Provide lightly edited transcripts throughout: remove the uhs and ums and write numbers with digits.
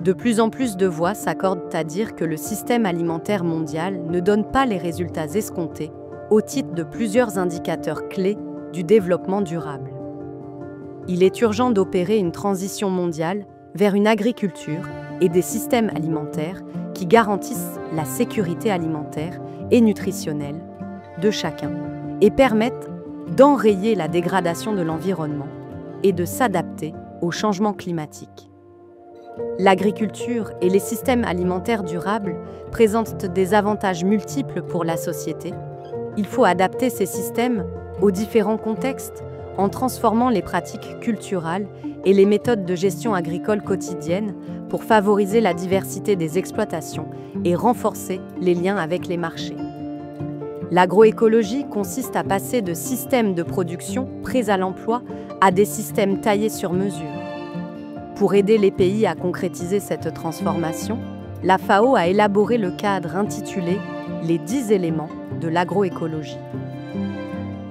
De plus en plus de voix s'accordent à dire que le système alimentaire mondial ne donne pas les résultats escomptés au titre de plusieurs indicateurs clés du développement durable. Il est urgent d'opérer une transition mondiale vers une agriculture et des systèmes alimentaires qui garantissent la sécurité alimentaire et nutritionnelle de chacun et permettent d'enrayer la dégradation de l'environnement et de s'adapter au changement climatique. L'agriculture et les systèmes alimentaires durables présentent des avantages multiples pour la société. Il faut adapter ces systèmes aux différents contextes en transformant les pratiques culturales et les méthodes de gestion agricole quotidiennes pour favoriser la diversité des exploitations et renforcer les liens avec les marchés. L'agroécologie consiste à passer de systèmes de production prêts à l'emploi à des systèmes taillés sur mesure. Pour aider les pays à concrétiser cette transformation, la FAO a élaboré le cadre intitulé « Les 10 éléments de l'agroécologie ».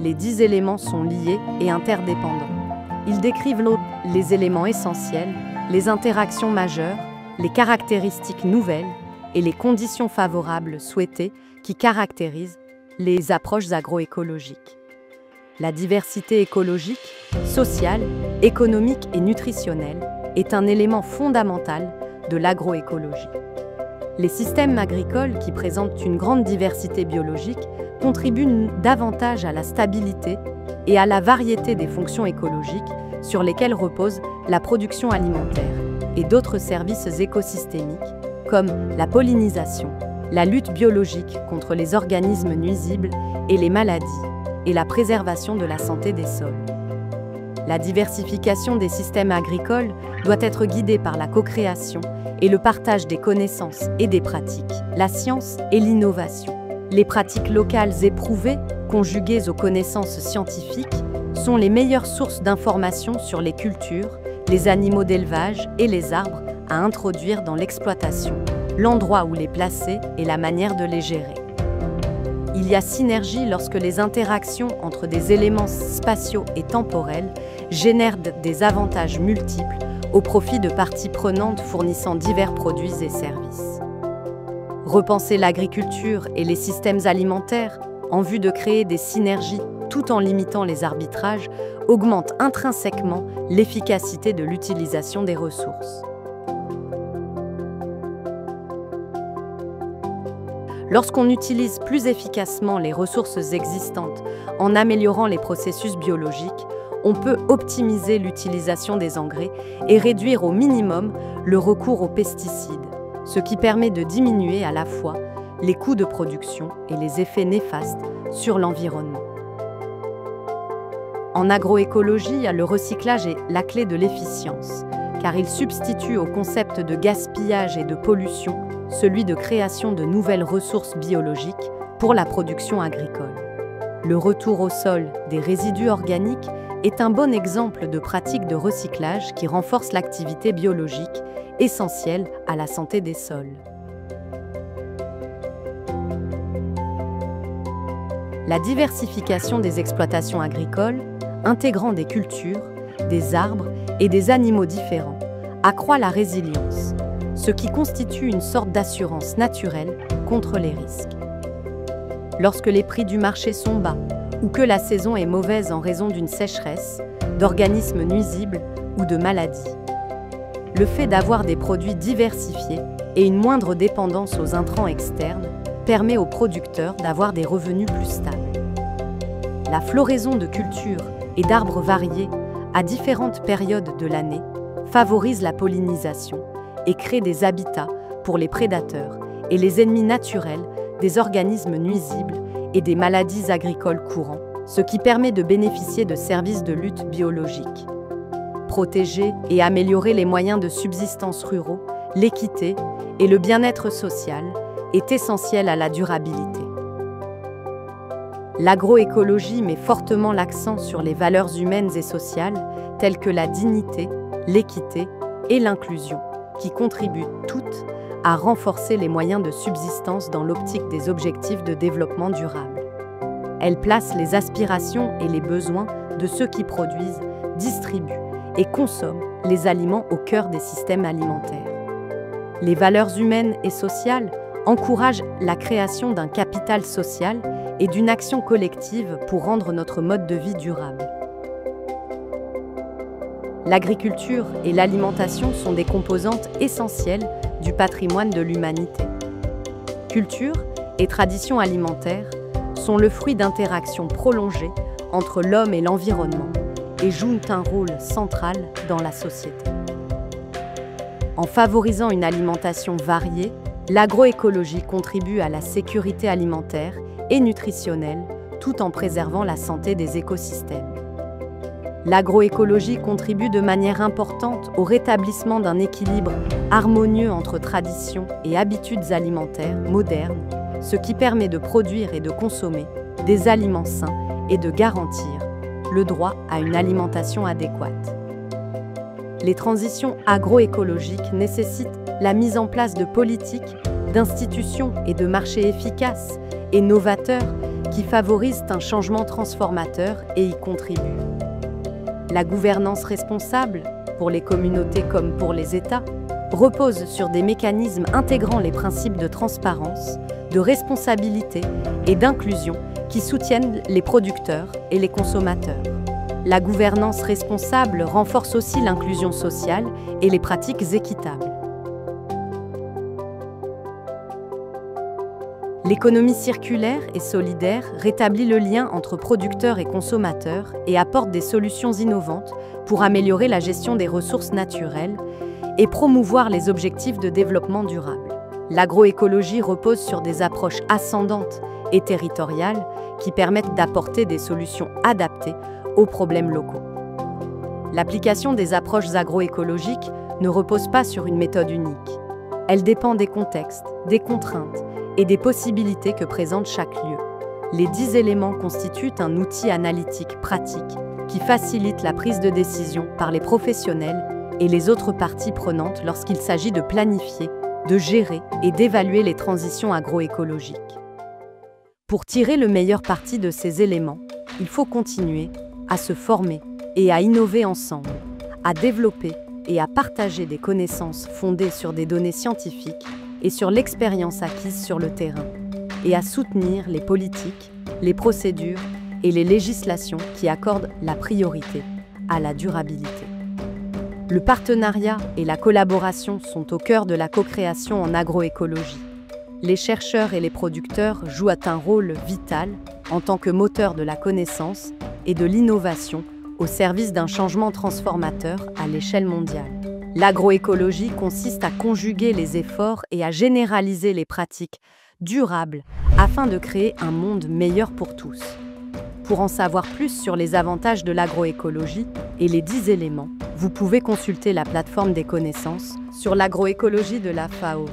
Les 10 éléments sont liés et interdépendants. Ils décrivent les éléments essentiels, les interactions majeures, les caractéristiques nouvelles et les conditions favorables souhaitées qui caractérisent les approches agroécologiques. La diversité écologique, sociale, économique et nutritionnelle est un élément fondamental de l'agroécologie. Les systèmes agricoles qui présentent une grande diversité biologique contribuent davantage à la stabilité et à la variété des fonctions écologiques sur lesquelles repose la production alimentaire et d'autres services écosystémiques comme la pollinisation, la lutte biologique contre les organismes nuisibles et les maladies et la préservation de la santé des sols. La diversification des systèmes agricoles doit être guidée par la co-création et le partage des connaissances et des pratiques, la science et l'innovation. Les pratiques locales éprouvées, conjuguées aux connaissances scientifiques, sont les meilleures sources d'informations sur les cultures, les animaux d'élevage et les arbres à introduire dans l'exploitation, l'endroit où les placer et la manière de les gérer. Il y a synergie lorsque les interactions entre des éléments spatiaux et temporels génèrent des avantages multiples au profit de parties prenantes fournissant divers produits et services. Repenser l'agriculture et les systèmes alimentaires en vue de créer des synergies tout en limitant les arbitrages augmente intrinsèquement l'efficacité de l'utilisation des ressources. Lorsqu'on utilise plus efficacement les ressources existantes en améliorant les processus biologiques, on peut optimiser l'utilisation des engrais et réduire au minimum le recours aux pesticides, ce qui permet de diminuer à la fois les coûts de production et les effets néfastes sur l'environnement. En agroécologie, le recyclage est la clé de l'efficience, car il substitue au concept de gaspillage et de pollution celui de création de nouvelles ressources biologiques pour la production agricole. Le retour au sol des résidus organiques est un bon exemple de pratique de recyclage qui renforce l'activité biologique essentielle à la santé des sols. La diversification des exploitations agricoles, intégrant des cultures, des arbres et des animaux différents, accroît la résilience, ce qui constitue une sorte d'assurance naturelle contre les risques. Lorsque les prix du marché sont bas ou que la saison est mauvaise en raison d'une sécheresse, d'organismes nuisibles ou de maladies, le fait d'avoir des produits diversifiés et une moindre dépendance aux intrants externes permet aux producteurs d'avoir des revenus plus stables. La floraison de cultures et d'arbres variés à différentes périodes de l'année favorise la pollinisation et crée des habitats pour les prédateurs et les ennemis naturels des organismes nuisibles et des maladies agricoles courants, ce qui permet de bénéficier de services de lutte biologique. Protéger et améliorer les moyens de subsistance ruraux, l'équité et le bien-être social est essentiel à la durabilité. L'agroécologie met fortement l'accent sur les valeurs humaines et sociales telles que la dignité, l'équité et l'inclusion, qui contribuent toutes à renforcer les moyens de subsistance dans l'optique des objectifs de développement durable. Elle place les aspirations et les besoins de ceux qui produisent, distribuent et consomment les aliments au cœur des systèmes alimentaires. Les valeurs humaines et sociales encouragent la création d'un capital social et d'une action collective pour rendre notre mode de vie durable. L'agriculture et l'alimentation sont des composantes essentielles du patrimoine de l'humanité. Culture et tradition alimentaire sont le fruit d'interactions prolongées entre l'homme et l'environnement et jouent un rôle central dans la société. En favorisant une alimentation variée, l'agroécologie contribue à la sécurité alimentaire et nutritionnelle tout en préservant la santé des écosystèmes. L'agroécologie contribue de manière importante au rétablissement d'un équilibre harmonieux entre traditions et habitudes alimentaires modernes, ce qui permet de produire et de consommer des aliments sains et de garantir le droit à une alimentation adéquate. Les transitions agroécologiques nécessitent la mise en place de politiques, d'institutions et de marchés efficaces et novateurs qui favorisent un changement transformateur et y contribuent. La gouvernance responsable, pour les communautés comme pour les États, repose sur des mécanismes intégrant les principes de transparence, de responsabilité et d'inclusion qui soutiennent les producteurs et les consommateurs. La gouvernance responsable renforce aussi l'inclusion sociale et les pratiques équitables. L'économie circulaire et solidaire rétablit le lien entre producteurs et consommateurs et apporte des solutions innovantes pour améliorer la gestion des ressources naturelles et promouvoir les objectifs de développement durable. L'agroécologie repose sur des approches ascendantes et territoriales qui permettent d'apporter des solutions adaptées aux problèmes locaux. L'application des approches agroécologiques ne repose pas sur une méthode unique. Elle dépend des contextes, des contraintes et des possibilités que présente chaque lieu. Les 10 éléments constituent un outil analytique pratique qui facilite la prise de décision par les professionnels et les autres parties prenantes lorsqu'il s'agit de planifier, de gérer et d'évaluer les transitions agroécologiques. Pour tirer le meilleur parti de ces éléments, il faut continuer à se former et à innover ensemble, à développer et à partager des connaissances fondées sur des données scientifiques et sur l'expérience acquise sur le terrain, et à soutenir les politiques, les procédures et les législations qui accordent la priorité à la durabilité. Le partenariat et la collaboration sont au cœur de la co-création en agroécologie. Les chercheurs et les producteurs jouent un rôle vital en tant que moteurs de la connaissance et de l'innovation au service d'un changement transformateur à l'échelle mondiale. L'agroécologie consiste à conjuguer les efforts et à généraliser les pratiques durables afin de créer un monde meilleur pour tous. Pour en savoir plus sur les avantages de l'agroécologie et les 10 éléments, vous pouvez consulter la plateforme des connaissances sur l'agroécologie de la FAO.